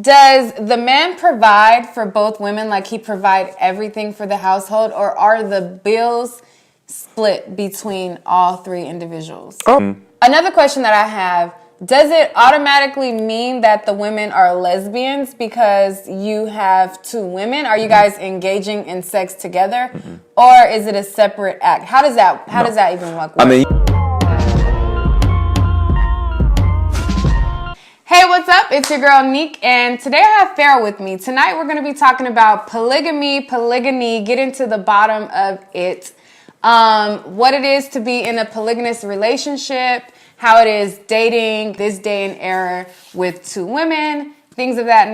Does the man provide for both women, like he provide everything for the household, or are the bills split between all three individuals? Another question that I have, does it automatically mean that the women are lesbians because you have two women? Are you guys engaging in sex together, or is it a separate act? How does that even work? Hey, what's up? It's your girl Neek, and today I have Farrah with me. Tonight we're going to be talking about polygamy, get into the bottom of it, what it is to be in a polygynous relationship, how it is dating this day and era with two women, things of that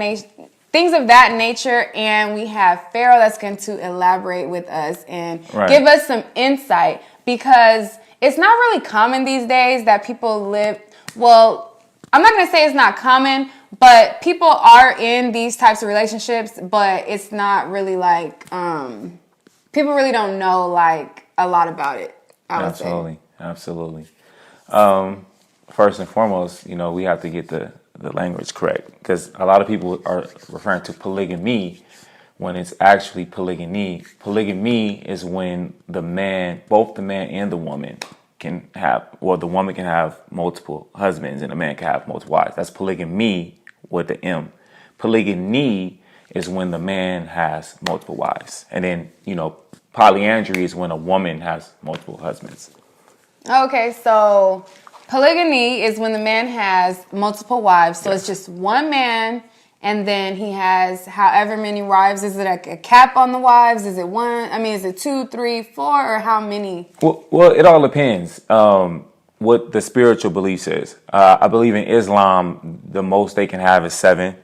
nature. And we have Farrah that's going to elaborate with us and give us some insight, because it's not really common these days that people live, well, I'm not going to say it's not common, but people are in these types of relationships, but it's not really like, people really don't know like a lot about it, I would say. Absolutely. First and foremost, we have to get the language correct, because a lot of people are referring to polygamy when it's actually polygamy. Polygamy is when both the man and the woman can have, or the woman can have multiple husbands and the man can have multiple wives. That's polygamy with the M. Polygyny is when the man has multiple wives. And then, polyandry is when a woman has multiple husbands. Okay, so polygamy is when the man has multiple wives. So It's just one man, and then he has however many wives. Is it like a cap on the wives? Is it one? I mean, is it 2, 3, 4, or how many? Well, it all depends what the spiritual belief says. I believe in Islam, the most they can have is 7.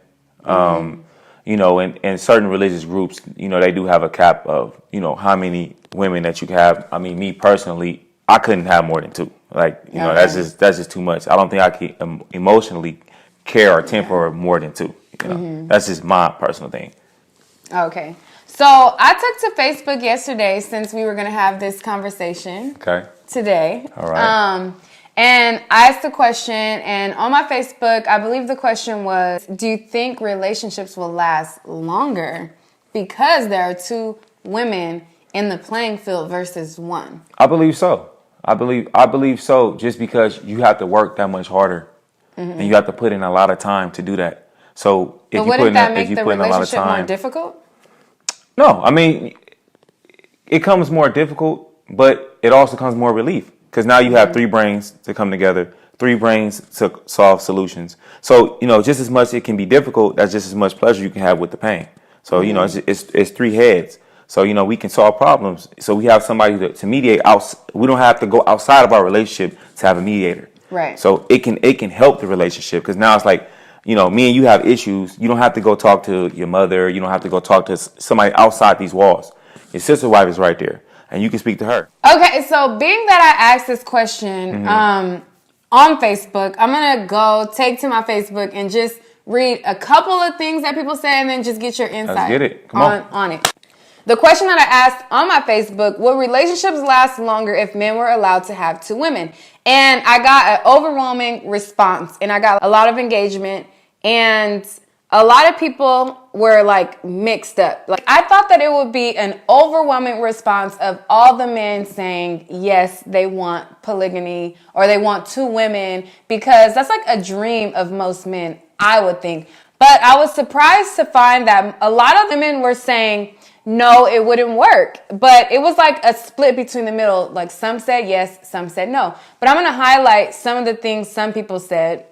In certain religious groups, they do have a cap of, how many women that you can have. I mean, me personally, I couldn't have more than 2. That's just too much. I don't think I can emotionally care or temper more than 2. That's just my personal thing. Okay. So I took to Facebook yesterday, since we were going to have this conversation today. All right. And I asked a question, and on my Facebook, I believe the question was, do you think relationships will last longer because there are 2 women in the playing field versus 1? I believe so. I believe so, just because you have to work that much harder, and you have to put in a lot of time to do that. So if you put in a lot of time, more difficult? No, I mean, it comes more difficult, but it also comes more relief, because now you have 3 brains to come together, 3 brains to solve solutions. So just as much it can be difficult, that's just as much pleasure you can have with the pain. So it's 3 heads. So we can solve problems. So we have somebody to mediate out. We don't have to go outside of our relationship to have a mediator. Right. So it can help the relationship, because now it's like, me and you have issues. You don't have to go talk to your mother. You don't have to go talk to somebody outside these walls. Your sister wife is right there, and you can speak to her. Okay, so being that I asked this question on Facebook, I'm going to take to my Facebook and just read a couple of things that people say, and then just get your insight. Let's get it. Come on it. The question that I asked on my Facebook, will relationships last longer if men were allowed to have 2 women? And I got an overwhelming response, and I got a lot of engagement, and a lot of people were like mixed up. Like, I thought that it would be an overwhelming response of all the men saying, yes, they want polygamy, or they want 2 women, because that's like a dream of most men, I would think. But I was surprised to find that a lot of women were saying, no, it wouldn't work. But it was like a split between the middle. Like, some said yes, some said no. But I'm going to highlight some of the things some people said.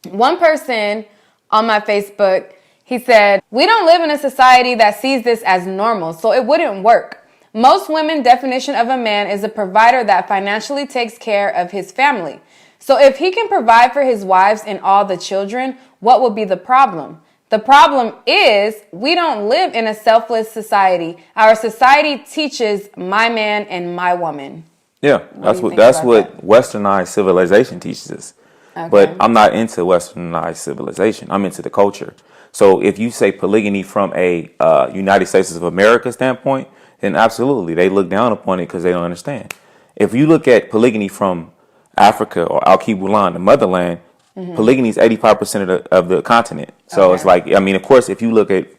One person on my Facebook, he said, we don't live in a society that sees this as normal, so it wouldn't work. Most women's definition of a man is a provider that financially takes care of his family. So if he can provide for his wives and all the children, what would be the problem? The problem is we don't live in a selfless society. Our society teaches my man and my woman. Yeah, that's what westernized civilization teaches us. Okay. But I'm not into westernized civilization. I'm into the culture. So if you say polygamy from a United States of America standpoint, then absolutely they look down upon it because they don't understand. If you look at polygamy from Africa or Al-Kibulan, the motherland, Polygamy is 85% of the continent. So it's like, I mean, of course, if you look at,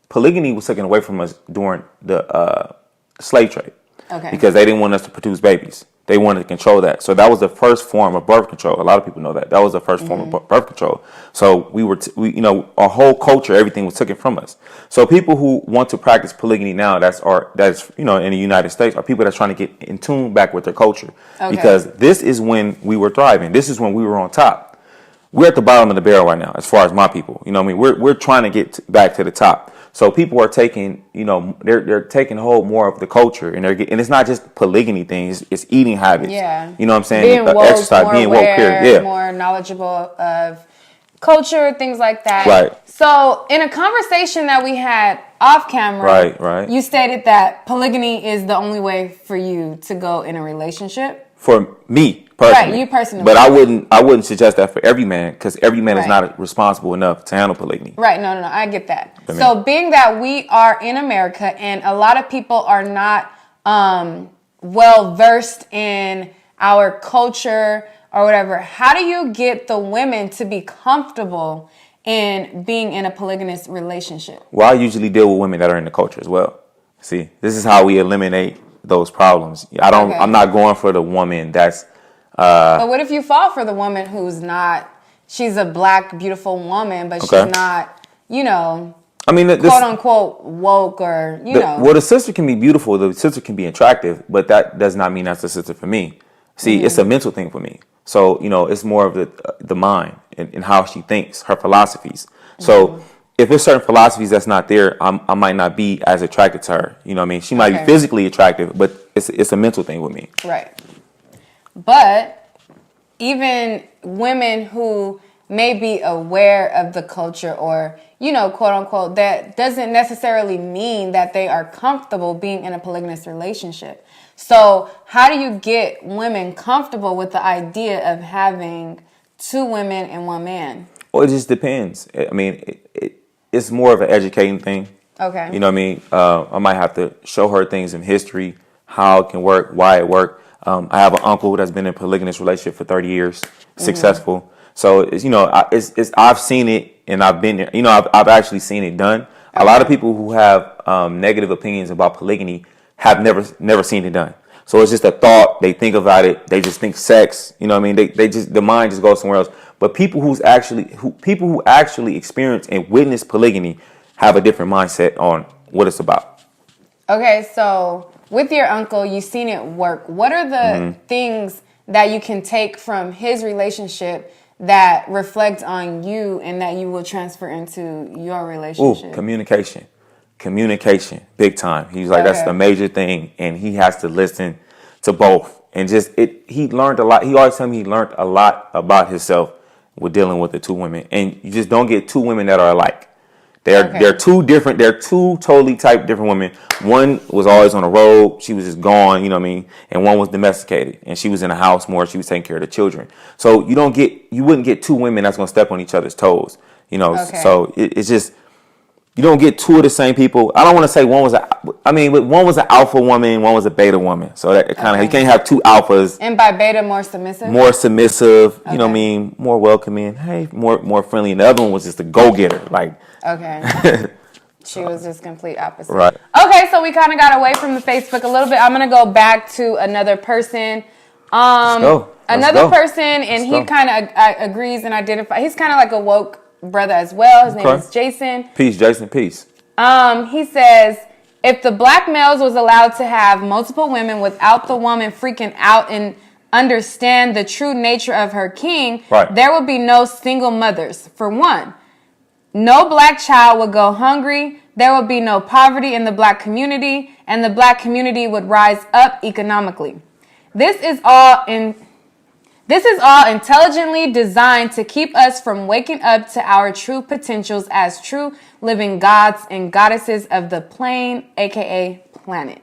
polygamy was taken away from us during the slave trade. Okay. Because they didn't want us to produce babies. They wanted to control that. So that was the first form of birth control. A lot of people know that. That was the first form of birth control. So our whole culture, everything was taken from us. So people who want to practice polygamy now, that's in the United States, are people that's trying to get in tune back with their culture. Okay. Because this is when we were thriving. This is when we were on top. We're at the bottom of the barrel right now, as far as my people. You know what I mean? We're trying to get back to the top. So people are taking, they're taking hold more of the culture, and and it's not just polygamy things; it's eating habits. Yeah, you know what I'm saying? Being woke, exercise, more being aware, woke. Period. Yeah, more knowledgeable of culture, things like that. Right. So, in a conversation that we had off camera, right, you stated that polygamy is the only way for you to go in a relationship. For me personally, Right, you personally. But I wouldn't suggest that for every man, because every man is Right. not responsible enough to handle polygamy. Right, no, I get that. So being that we are in America and a lot of people are not well versed in our culture or whatever, how do you get the women to be comfortable in being in a polygamous relationship? Well, I usually deal with women that are in the culture as well. See, this is how we eliminate those problems. I'm not going for the woman that's but what if you fall for the woman who's not, she's a black, beautiful woman, but she's not, I mean, quote unquote woke or, Well, the sister can be beautiful, the sister can be attractive, but that does not mean that's the sister for me. See, it's a mental thing for me. So, it's more of the mind and how she thinks, her philosophies. So if there's certain philosophies that's not there, I might not be as attracted to her. You know what I mean? She might be physically attractive, but it's a mental thing with me. Right. But even women who may be aware of the culture or, quote unquote, that doesn't necessarily mean that they are comfortable being in a polygamous relationship. So how do you get women comfortable with the idea of having two women and one man? Well, it just depends. I mean, it's more of an educating thing. Okay. You know what I mean? I might have to show her things in history, how it can work, why it worked. I have an uncle that's been in a polygamous relationship for 30 years, successful. So it's I've seen it, and I've been there. I've actually seen it done. Okay. A lot of people who have negative opinions about polygamy have never seen it done. So it's just a thought. They think about it. They just think sex. You know what I mean? They just, the mind just goes somewhere else. But people who actually experience and witness polygamy have a different mindset on what it's about. Okay, so with your uncle, you've seen it work. What are the things that you can take from his relationship that reflect on you and that you will transfer into your relationship? Communication, big time. He's like, that's the major thing, and he has to listen to both. And he learned a lot. He always told me he learned a lot about himself with dealing with the two women. And you just don't get two women that are alike. They're two different. They're two totally different women. One was always on the road. She was just gone. You know what I mean? And one was domesticated, and she was in the house more. She was taking care of the children. So you wouldn't get two women that's gonna step on each other's toes. So it's just, you don't get two of the same people. I don't want to say one was one was an alpha woman, one was a beta woman. So that kind of, you can't have two alphas. And by beta, more submissive? More submissive, you know what I mean? More welcoming, hey, more friendly. And the other one was just a go-getter. She was just complete opposite. Right. Okay, so we kind of got away from the Facebook a little bit. I'm going to go back to another person. Let's go. Another person, and he kind of agrees and identifies. He's kind of like a woke brother as well. His name is Jason. Peace, Jason. Peace. He says, if the black males was allowed to have multiple women without the woman freaking out and understand the true nature of her king, there would be no single mothers. For one, no black child would go hungry. There would be no poverty in the black community, and the black community would rise up economically. This is all intelligently designed to keep us from waking up to our true potentials as true living gods and goddesses of the plane, aka planet.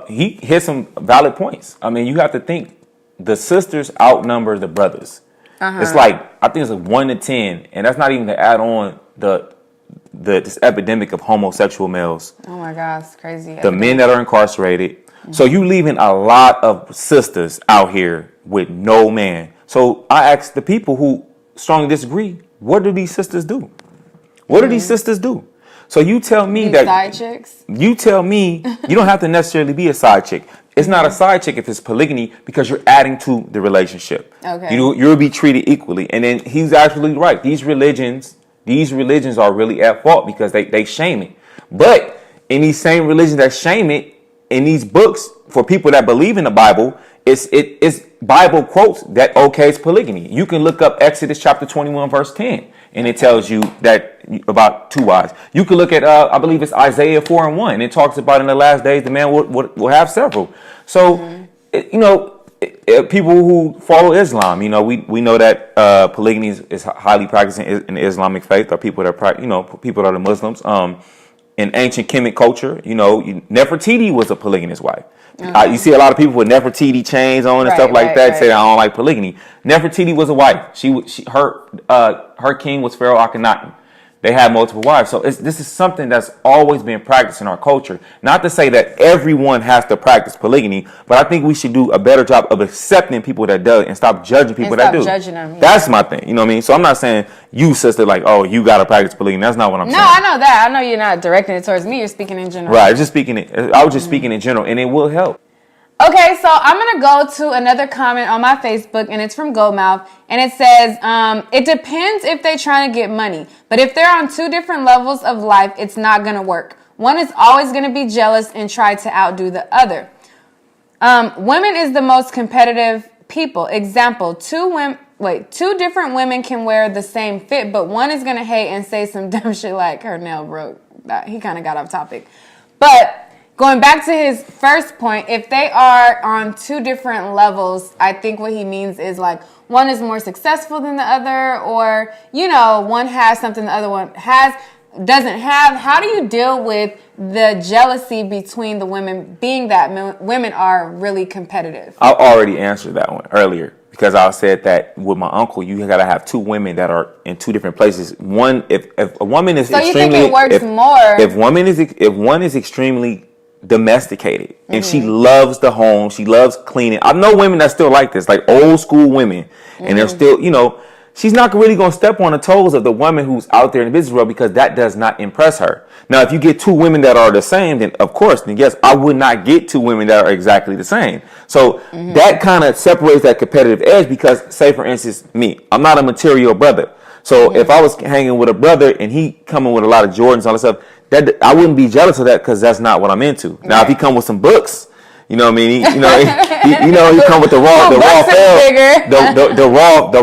He hit some valid points. I mean, you have to think the sisters outnumber the brothers. It's like, I think it's like 1 to 10, and that's not even to add on this epidemic of homosexual males. Oh my God, it's crazy. The men that are incarcerated. So you leaving a lot of sisters out here with no man. So I asked the people who strongly disagree. What do these sisters do? What do these sisters do? So you tell me These that side chicks. you tell me you don't have to necessarily be a side chick. It's not a side chick if it's polygamy because you're adding to the relationship. Okay. You'll be treated equally. And then he's actually right. These religions are really at fault because they shame it. But in these same religions that shame it, in these books for people that believe in the Bible, it's Bible quotes that okays polygamy. You can look up Exodus chapter 21 verse 10, and it tells you that about 2 wives. You can look at I believe it's Isaiah 4 and 1, and it talks about in the last days the man will have several. So people who follow Islam, we know that polygamy is highly practiced in the Islamic faith, or people that people that are Muslims. In ancient Kemet culture, Nefertiti was a polygamous wife. You see a lot of people with Nefertiti chains on and stuff like that say I don't like polygamy. Nefertiti was a wife. Her king was Pharaoh Akhenaten. They had multiple wives. So this is something that's always been practiced in our culture. Not to say that everyone has to practice polygamy, but I think we should do a better job of accepting people that do and stop judging people that do. Judging them. Yeah. That's my thing. You know what I mean? So I'm not saying you, sister, like, oh, you got to practice polygamy. That's not what I'm saying. No, I know that. I know you're not directing it towards me. You're speaking in general. Right. I was just speaking in general, and it will help. Okay, so I'm going to go to another comment on my Facebook, and it's from Goldmouth, and it says, it depends if they're trying to get money, but if they're on 2 different levels of life, it's not going to work. One is always going to be jealous and try to outdo the other. Women is the most competitive people. Example, 2 different women can wear the same fit, but one is going to hate and say some dumb shit like her nail broke. He kind of got off topic. But going back to his first point, if they are on 2 different levels, I think what he means is like one is more successful than the other, or, one has something the other one doesn't have. How do you deal with the jealousy between the women, being that women are really competitive? I already answered that one earlier because I said that with my uncle, you got to have 2 women that are in 2 different places. One, if a woman is so you think it works more? If one is extremely domesticated and she loves the home, she loves cleaning. I know women that still like this, like old school women, and they're still, she's not really going to step on the toes of the woman who's out there in the business world because that does not impress her. Now, if you get 2 women that are the same, then of course, yes, I would not get 2 women that are exactly the same. So that kind of separates that competitive edge because, say for instance, me, I'm not a material brother. So if I was hanging with a brother and he coming with a lot of Jordans and all this stuff, that I wouldn't be jealous of that because that's not what I'm into. Right. Now, if he come with some books, you know what I mean? He come with the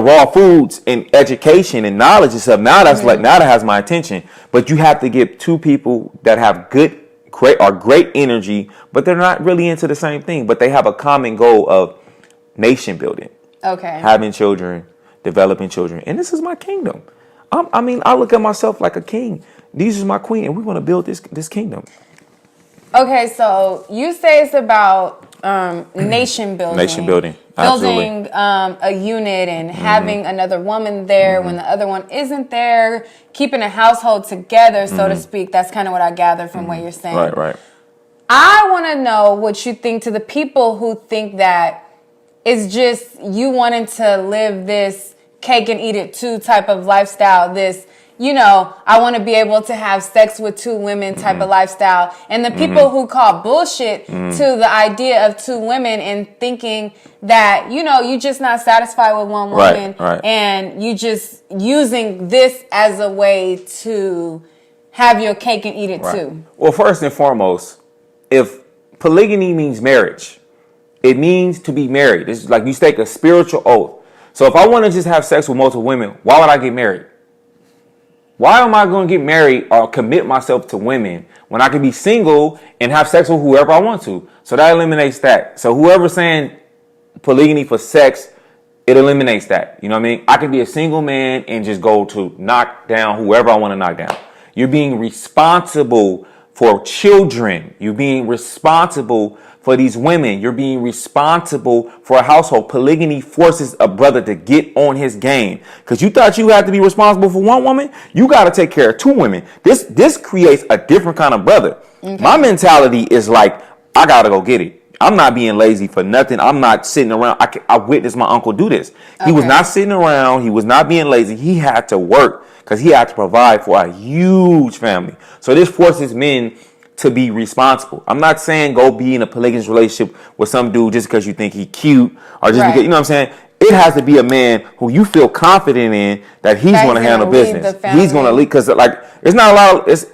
raw foods and education and knowledge and stuff. Now that's now that has my attention. But you have to get 2 people that have great energy, but they're not really into the same thing. But they have a common goal of nation building. Okay. Having children, developing children, and this is my kingdom. I look at myself like a king. These are my queen, and we want to build this kingdom. Okay, so you say it's about nation building. Nation building. Building a unit and having another woman there when the other one isn't there, keeping a household together, so to speak. That's kind of what I gather from what you're saying. Right. I want to know what you think to the people who think that it's just you wanting to live this cake and eat it too type of lifestyle, this, I want to be able to have sex with 2 women type of lifestyle. And the people who call bullshit to the idea of 2 women and thinking that, you're just not satisfied with one woman and you just using this as a way to have your cake and eat it too. Well, first and foremost, if polygamy means marriage, it means to be married. It's like you take a spiritual oath. So if I want to just have sex with multiple women, why would I get married? Why am I going to get married or commit myself to women when I can be single and have sex with whoever I want to? So that eliminates that. So whoever's saying polygamy for sex, it eliminates that. You know what I mean? I can be a single man and just go to knock down whoever I want to knock down. You're being responsible for children. You're being responsible for these women. You're being responsible for a household. Polygamy forces a brother to get on his game. Because you thought you had to be responsible for one woman, you got to take care of 2 women. This creates a different kind of brother. Okay. My mentality is like, I got to go get it. I'm not being lazy for nothing. I'm not sitting around. I witnessed my uncle do this. He was not sitting around. He was not being lazy. He had to work because he had to provide for a huge family. So this forces men to be responsible. I'm not saying go be in a polygamous relationship with some dude just because you think he cute or just because, you know what I'm saying? It has to be a man who you feel confident in that he's going to handle business. He's going to lead, because like it's not a lot. It's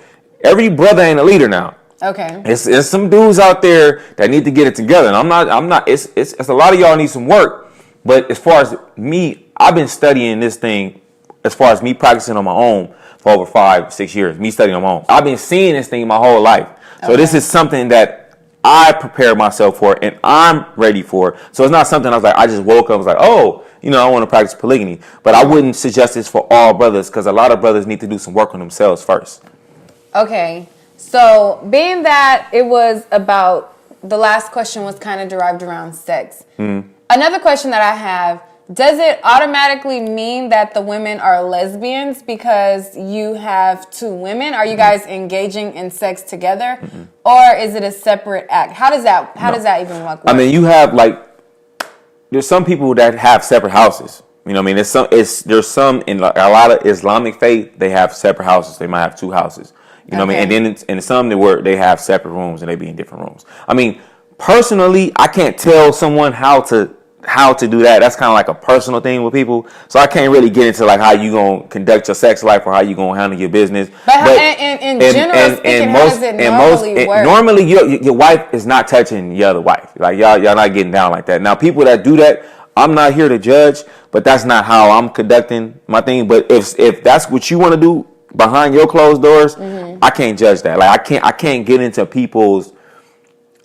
every brother ain't a leader now. Okay. It's some dudes out there that need to get it together. And I'm not. It's a lot of y'all need some work. But as far as me, I've been studying this thing. As far as me practicing on my own for over 5-6 years, me studying on my own. I've been seeing this thing my whole life. So this is something that I prepared myself for and I'm ready for. So it's not something I was like, I just woke up and was like, oh, I want to practice polygamy. But I wouldn't suggest this for all brothers because a lot of brothers need to do some work on themselves first. Okay. So being that it was about, the last question was kind of derived around sex. Another question that I have, does it automatically mean that the women are lesbians because you have two women? Are you guys engaging in sex together, or is it a separate act? How does that even work? I mean, you have there's some people that have separate houses. You know what I mean? There's some in a lot of Islamic faith, they have separate houses. They might have two houses. You know what I mean? And then in some they have separate rooms and they be in different rooms. I mean, personally, I can't tell someone how to do that. That's kind of like a personal thing with people. So I can't really get into like how you gonna conduct your sex life or how you gonna handle your business. But in general speaking, how does it normally work? Normally, your wife is not touching your other wife. Like y'all not getting down like that. Now, people that do that, I'm not here to judge, but that's not how I'm conducting my thing. But if that's what you want to do behind your closed doors, I can't judge that. Like I can't get into people's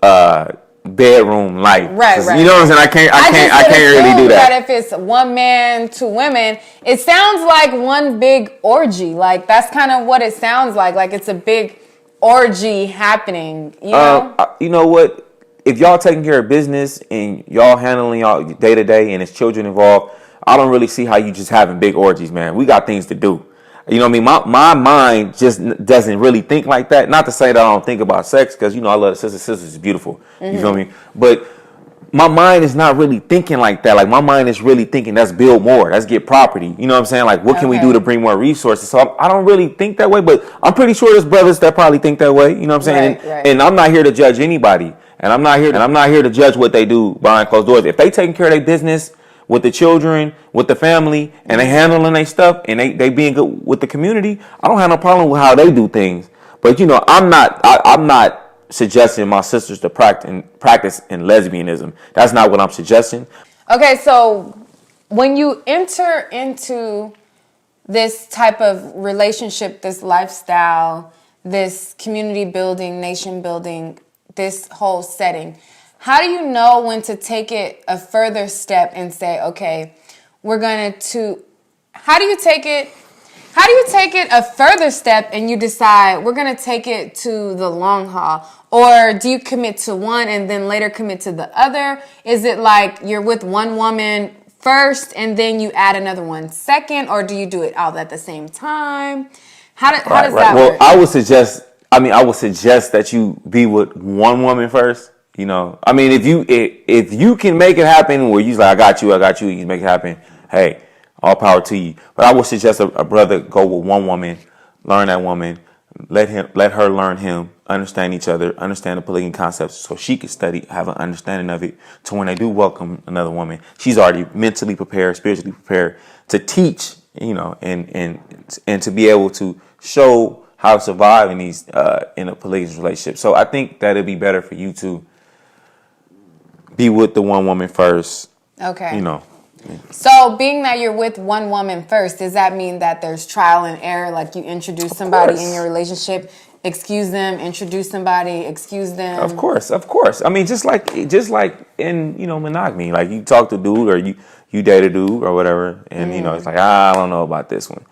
bedroom life. Right. You know what I'm saying? I can't really do that. If it's one man, two women, it sounds like one big orgy. Like that's kind of what it sounds like. Like it's a big orgy happening. You know? You know what? If y'all taking care of business and y'all handling y'all day to day and there's children involved, I don't really see how you just having big orgies, man. We got things to do. You know what I mean? My mind just doesn't really think like that. Not to say that I don't think about sex, because, I love the sisters. Sisters is beautiful. You feel me? But my mind is not really thinking like that. Like, my mind is really thinking, let's build more. Let's get property. You know what I'm saying? Like, what can we do to bring more resources? So I don't really think that way, but I'm pretty sure there's brothers that probably think that way. You know what I'm saying? And I'm not here to judge anybody. And I'm not here to judge what they do behind closed doors. If they taking care of their business with the children, with the family, and they handling their stuff, and they being good with the community, I don't have no problem with how they do things. But I'm not suggesting my sisters to practice in lesbianism. That's not what I'm suggesting. Okay, so when you enter into this type of relationship, this lifestyle, this community building, nation building, this whole setting, how do you know when to take it a further step and say, okay, we're going to, how do you take it a further step and you decide we're going to take it to the long haul? Or do you commit to one and then later commit to the other? Is it like you're with one woman first and then you add another one second? Or do you do it all at the same time? How does that work? Well, I would suggest that you be with one woman first. I mean, if you can make it happen where you're like, I got you, you make it happen, hey, all power to you. But I would suggest a brother go with one woman, learn that woman, let her learn him, understand each other, understand the polygamy concepts, so she can study, have an understanding of it, to when they do welcome another woman, she's already mentally prepared, spiritually prepared to teach, and to be able to show how to survive in these in a polygamous relationship. So I think that it'd be better for you to be with the one woman first. Okay. So being that you're with one woman first, does that mean that there's trial and error? Like you introduce somebody in your relationship, excuse them, introduce somebody, excuse them? Of course. I mean, just like in, monogamy, like you talk to a dude or you date a dude or whatever. And, it's like, I don't know about this one.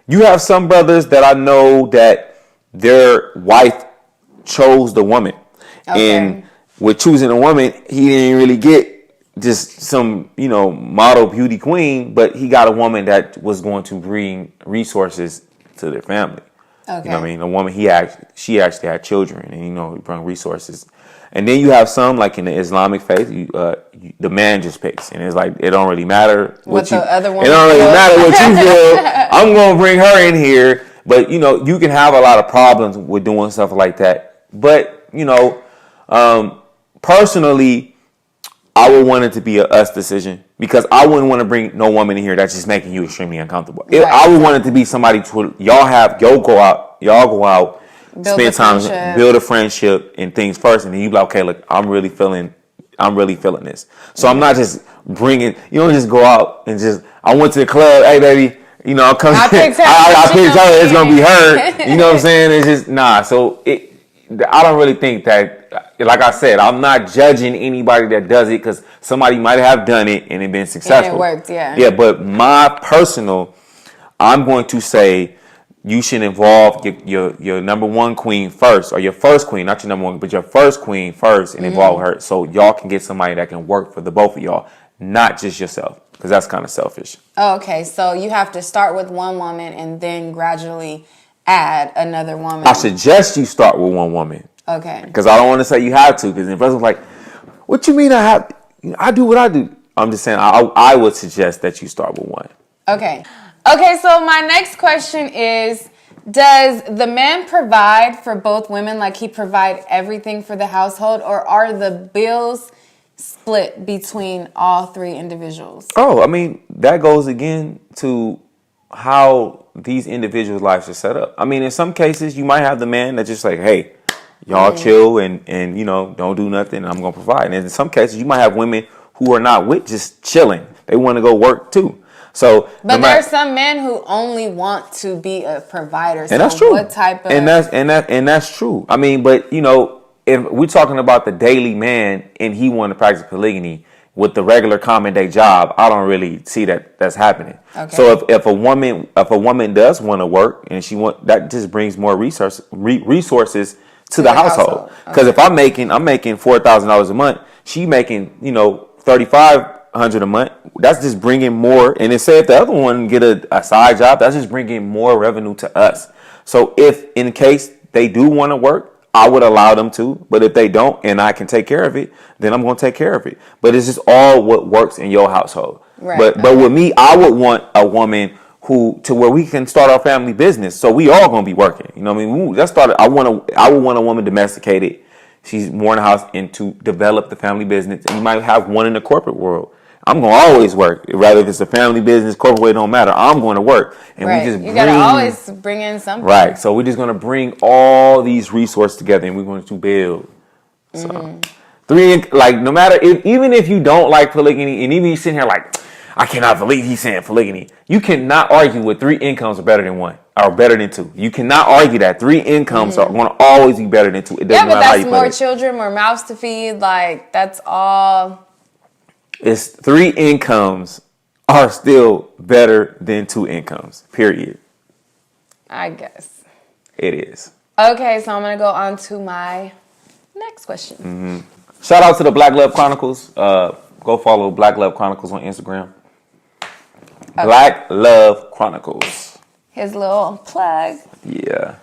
You have some brothers that I know that their wife chose the woman. Okay. And with choosing a woman, he didn't really get just some, model beauty queen, but he got a woman that was going to bring resources to their family. Okay. You know what I mean? A woman, she actually had children and, bring resources. And then you have some, like in the Islamic faith, the man just picks, and it's like it don't really matter what the other woman. It don't really matter what you feel. I'm gonna bring her in here, but you can have a lot of problems with doing stuff like that. But personally, I would want it to be a us decision because I wouldn't want to bring no woman in here that's just making you extremely uncomfortable. Right. I would want it to be somebody to y'all go out, spend time, build a friendship and things first, and then you be like, okay, look, I'm really feeling this. So I'm not just bringing. You don't just go out and just. I went to the club. Hey, baby. I'm coming. I picked her. It's gonna be her. You know what I'm saying? It's just nah. So I don't really think that. Like I said, I'm not judging anybody that does it because somebody might have done it and it been successful. And it worked, yeah. Yeah, but I'm going to say you should involve your number one queen first, or your first queen, not your number one, but your first queen first, and involve her so y'all can get somebody that can work for the both of y'all, not just yourself, because that's kind of selfish. Okay, so you have to start with one woman and then gradually add another woman. I suggest you start with one woman. Okay. Because I don't want to say you have to, because the person's like, what you mean I do what I do? I'm just saying I would suggest that you start with one. Okay. Okay, so my next question is, does the man provide for both women, like he provide everything for the household, or are the bills split between all three individuals? Oh, I mean, that goes again to how these individuals' lives are set up. I mean, in some cases, you might have the man that's just like, hey, y'all chill and don't do nothing, and I'm going to provide. And in some cases, you might have women who are not with just chilling. They want to go work too. So, but there are some men who only want to be a provider. So and that's true. What type of and that's true. I mean, but if we're talking about the daily man and he want to practice polygamy with the regular common day job, I don't really see that's happening. Okay. So if a woman does want to work and that just brings more resources to the household. Because if I'm making $4,000 a month, she making $3,500 a month. That's just bringing more. And then say if the other one get a side job, that's just bringing more revenue to us. So if in case they do want to work, I would allow them to. But if they don't and I can take care of it, then I'm going to take care of it. But it's just all what works in your household. Right. But with me, I would want a woman to where we can start our family business. So we all going to be working. You know what I mean? Let's start. I would want a woman domesticated. She's more in the house and to develop the family business. And you might have one in the corporate world. I'm going to always work. Rather if it's a family business, corporate, it don't matter. I'm going to work. And right. You got to always bring in something. Right. So we're just going to bring all these resources together and we're going to build. So no matter even if you don't like polygamy and even you sitting here like, I cannot believe he's saying polygamy. You cannot argue with 3 incomes are better than 1 or better than 2. You cannot argue that 3 incomes are going to always be better than 2. It doesn't matter how you that's more children, more mouths to feed. Like that's all. It's 3 incomes are still better than 2 incomes. Period. I guess it is. Okay, so I'm gonna go on to my next question. Mm-hmm. Shout out to the Black Love Chronicles. Go follow Black Love Chronicles on Instagram. Okay. Black Love Chronicles. His little plug. Yeah.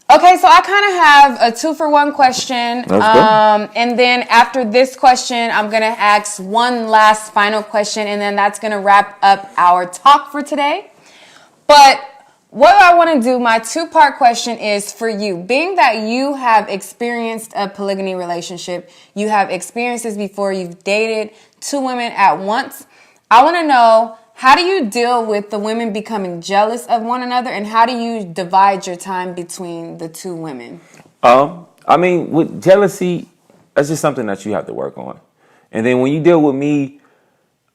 Okay, so I kind of have a 2-for-1 question. And then after this question, I'm going to ask one last final question, and then that's going to wrap up our talk for today. But what I want to do, my 2-part question is for you. Being that you have experienced a polygamy relationship, you have experiences before, you've dated 2 women at once, I want to know, how do you deal with the women becoming jealous of one another, and how do you divide your time between the 2 women? I mean, with jealousy, that's just something that you have to work on. And then when you deal with me,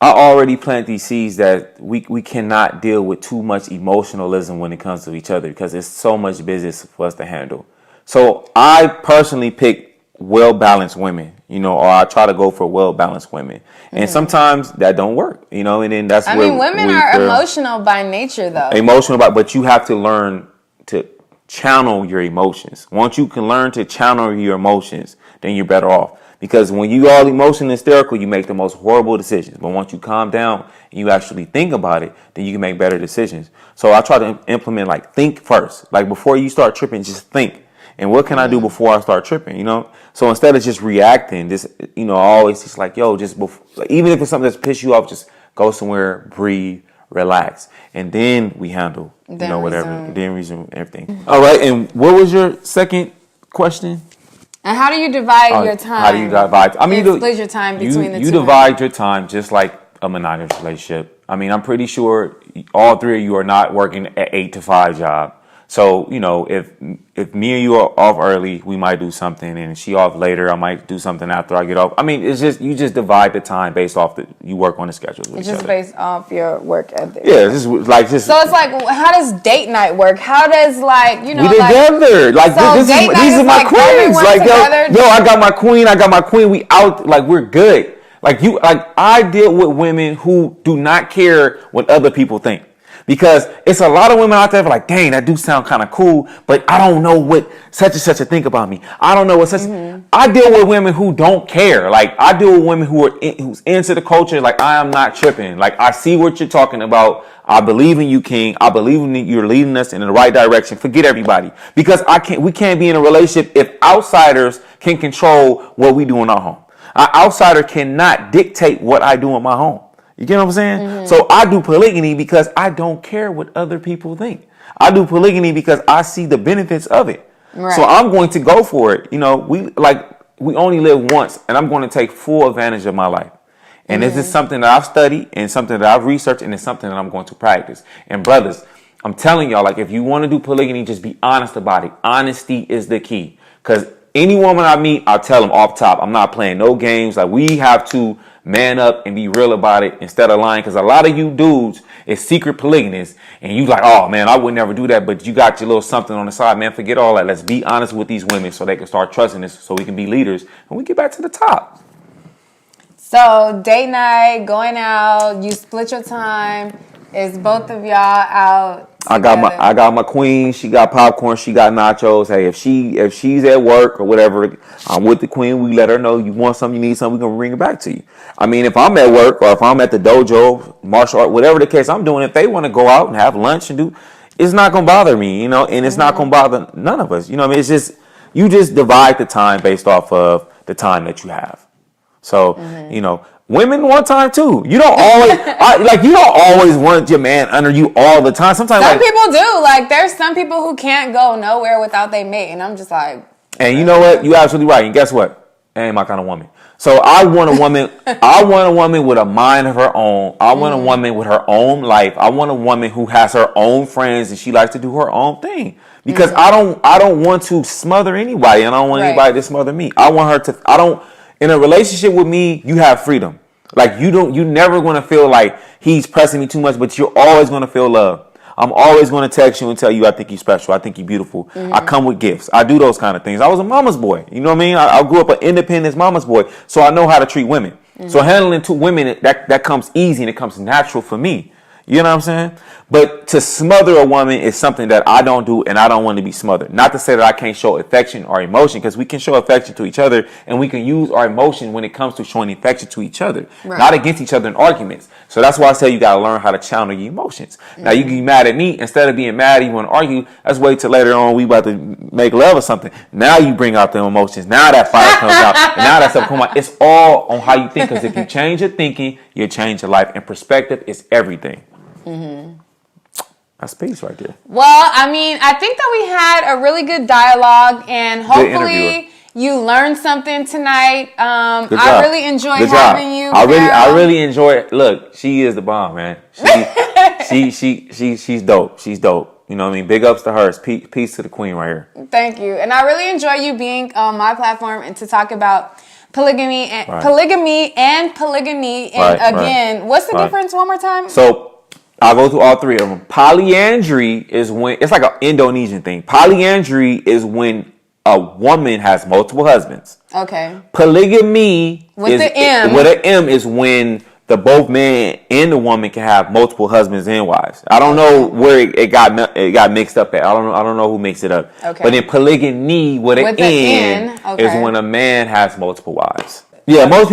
I already plant these seeds that we cannot deal with too much emotionalism when it comes to each other because it's so much business for us to handle. So I personally pick well-balanced women, or I try to go for well-balanced women. And sometimes that don't work, and then that's where women are emotional by nature, though. But you have to learn to channel your emotions. Once you can learn to channel your emotions, then you're better off. Because when you all emotional and hysterical, you make the most horrible decisions. But once you calm down and you actually think about it, then you can make better decisions. So I try to implement think first. Like before you start tripping, just think. And what can I do before I start tripping, you know? So instead of just reacting, this, you know, I always just like, yo, just before, like, even if it's something that's pissed you off, just go somewhere, breathe, relax. And then we handle, Then you know, whatever. resume. Then resume everything. All right. And what was your second question? And how do you divide your time? How do you divide? I mean, you split your time between the two. You divide your time just like a monogamous relationship. I mean, I'm pretty sure all three of you are not working an 8 to 5 job. So, you know, if me and you are off early, we might do something, and she off later, I might do something after I get off. I mean, it's just, you just divide the time based off you work on the schedules with It's each just other. based off your work ethic. Yeah, just like just. So it's like, how does date night work? How does, like, you know, We together. Like, so this date is, night these is are my like queens. everyone Like, together? yo, I got my queen. We out. Like, we're good. Like, I deal with women who do not care what other people think. Because it's a lot of women out there like, dang, that do sound kind of cool, but I don't know what such and such a think about me. I don't know what such. I deal with women who don't care. Like, I deal with women who's into the culture. Like, I am not tripping. Like, I see what you're talking about. I believe in you, King. I believe in you're leading us in the right direction. Forget everybody. Because we can't be in a relationship if outsiders can control what we do in our home. An outsider cannot dictate what I do in my home. You get what I'm saying? So I do polygamy because I don't care what other people think. I do polygamy because I see the benefits of it. Right. So I'm going to go for it. You know, we only live once, and I'm going to take full advantage of my life. And this is something that I've studied and something that I've researched, and it's something that I'm going to practice. And brothers, I'm telling y'all, like, if you want to do polygamy, just be honest about it. Honesty is the key. Because any woman I meet, I'll tell them off top, I'm not playing no games. Like, we have to man up and be real about it instead of lying. Because a lot of you dudes is secret polygamists, and you like, oh man, I would never do that, but you got your little something on the side. Man, forget all that. Let's be honest with these women so they can start trusting us, so we can be leaders and we get back to the top. So date night, going out, you split your time. Is both of y'all out together? I got my queen. She got popcorn. She got nachos. Hey, if she's at work or whatever, I'm with the queen. We let her know you want something, you need something. We're gonna bring it back to you. I mean, if I'm at work or if I'm at the dojo, martial art, whatever the case I'm doing, if they want to go out and have lunch and do, it's not gonna bother me, you know, and it's not gonna bother none of us. You know what I mean? It's just, you just divide the time based off of the time that you have. So, you know, women want time too. You don't always you don't always want your man under you all the time. Sometimes some people do. Like, there's some people who can't go nowhere without their mate, and I'm just like. And you know what? You're absolutely right. And guess what? That ain't my kind of woman. So I want a woman. I want a woman with a mind of her own. I want a woman with her own life. I want a woman who has her own friends and she likes to do her own thing. Because I don't want to smother anybody, and I don't want anybody to smother me. I want her to. In a relationship with me, you have freedom. Like, you never going to feel like he's pressing me too much, but you're always going to feel love. I'm always going to text you and tell you I think you're special. I think you're beautiful. I come with gifts. I do those kind of things. I was a mama's boy. You know what I mean? I grew up an independent mama's boy, so I know how to treat women. So handling two women, that comes easy and it comes natural for me. You know what I'm saying? But to smother a woman is something that I don't do, and I don't want to be smothered. Not to say that I can't show affection or emotion, because we can show affection to each other, and we can use our emotion when it comes to showing affection to each other, not against each other in arguments. So that's why I say you got to learn how to channel your emotions. Now, you can be mad at me. Instead of being mad, you want to argue. Let's wait till later on we about to make love or something. Now you bring out the emotions. Now that fire comes out. And now that stuff comes out. It's all on how you think, because if you change your thinking, you change your life. And perspective is everything. That's peace right there. Well, I mean, I think that we had a really good dialogue, and hopefully you learned something tonight. I really enjoyed having you. I really enjoy it. Look, she is the bomb, man. She's dope. She's dope. You know what I mean? Big ups to her. Peace to the queen right here. Thank you. And I really enjoy you being on my platform and to talk about polygamy and polygamy. And again, what's the difference one more time? So I'll go through all three of them. Polyandry is when, it's like an Indonesian thing. Polyandry is when a woman has multiple husbands. Okay. Polygamy with an M is when the both man and the woman can have multiple husbands and wives. I don't know where it got mixed up at. I don't know who mixed it up. Okay. But then polygamy with an N is when a man has multiple wives. Yeah, most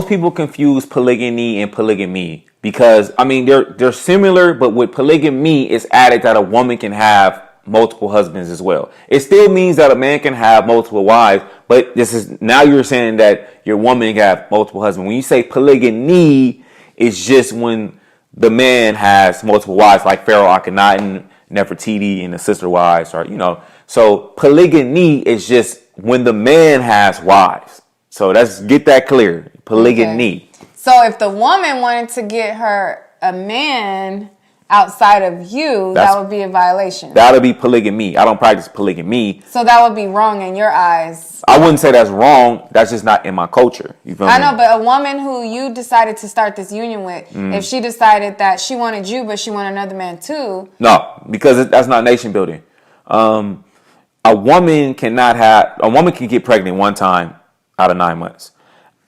people confuse polygamy and polygamy, because I mean they're similar, but with polygamy it's added that a woman can have multiple husbands as well. It still means that a man can have multiple wives, but this is now you're saying that your woman can have multiple husbands. When you say polygamy, it's just when the man has multiple wives, like Pharaoh, Akhenaten, Nefertiti, and the sister wives, or So polygamy is just when the man has wives. So let's get that clear. Polygamy. Okay. So if the woman wanted to get her a man outside of you, that would be a violation. That would be polygamy. I don't practice polygamy. So that would be wrong in your eyes. I wouldn't say that's wrong. That's just not in my culture. You feel me? I know, but a woman who you decided to start this union with, if she decided that she wanted you, but she wanted another man too. No, because that's not nation building. A woman can get pregnant one time out of 9 months.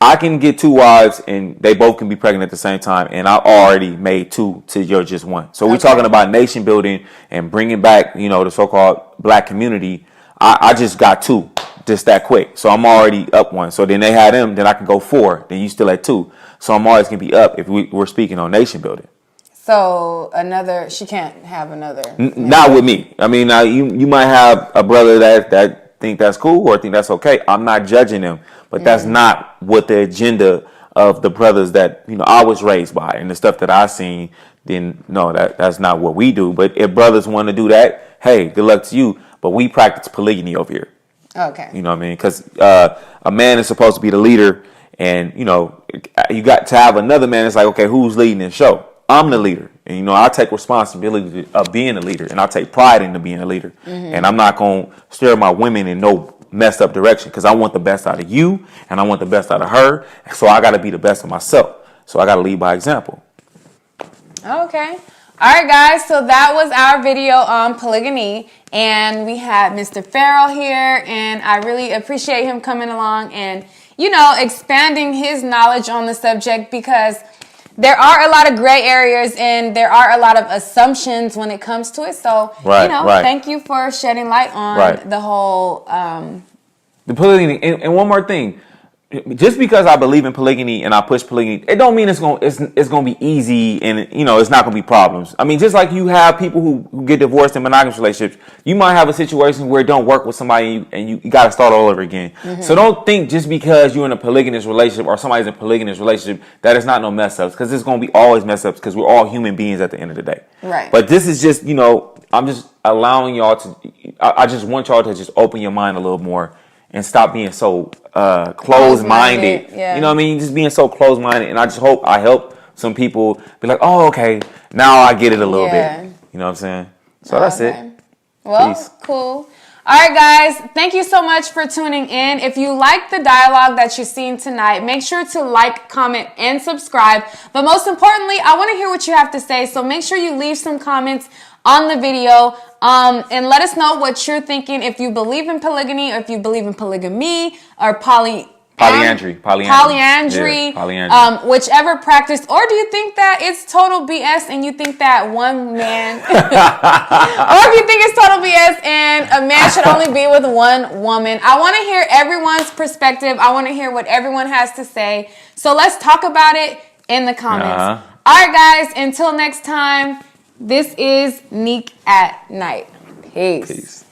I can get 2 wives and they both can be pregnant at the same time, and I already made 2 to your just 1. So we're talking about nation building and bringing back, the so-called black community. I just got 2 just that quick. So I'm already up 1. So then they had them, then I can go 4. Then you still at 2. So I'm always going to be up if we're speaking on nation building. So she can't have another. Not with me. I mean, you might have a brother that think that's cool or think that's okay. I'm not judging them. But that's not what the agenda of the brothers that I was raised by and the stuff that I seen. Then no, that's not what we do. But if brothers want to do that, hey, good luck to you. But we practice polygamy over here. Okay. You know what I mean? Because a man is supposed to be the leader, and you got to have another man. It's like, okay, who's leading this show? I'm the leader, and I take responsibility of being a leader, and I take pride into being a leader. And I'm not gonna steer my women in no messed up direction, because I want the best out of you and I want the best out of her. So I got to be the best of myself. So I got to lead by example. Okay. All right, guys. So that was our video on polygamy, and we had Mr. Farrell here, and I really appreciate him coming along and expanding his knowledge on the subject, because there are a lot of gray areas and there are a lot of assumptions when it comes to it. So, thank you for shedding light on the whole... the polygamy. And one more thing. Just because I believe in polygamy and I push polygamy, it don't mean it's gonna be easy and it's not gonna be problems. I mean, just like you have people who get divorced in monogamous relationships, you might have a situation where it don't work with somebody and you got to start all over again. So don't think just because you're in a polygamous relationship or somebody's in a polygamous relationship that it's not no mess ups, because it's gonna be always mess ups, because we're all human beings at the end of the day. Right. But this is just I'm just allowing y'all to. I just want y'all to just open your mind a little more and stop being so closed-minded. Yeah. You know what I mean? Just being so closed-minded. And I just hope I help some people be like, oh, okay, now I get it a little bit. You know what I'm saying? So that's it. Well, peace. Cool. All right, guys. Thank you so much for tuning in. If you like the dialogue that you've seen tonight, make sure to like, comment, and subscribe. But most importantly, I want to hear what you have to say. So make sure you leave some comments on the video, and let us know what you're thinking. If you believe in polygamy, or if you believe in polygamy, or polyandry, whichever practice, or do you think that it's total BS and you think that one man, or if you think it's total BS and a man should only be with one woman? I want to hear everyone's perspective. I want to hear what everyone has to say. So let's talk about it in the comments. All right, guys. Until next time. This is Neek at Night. Peace.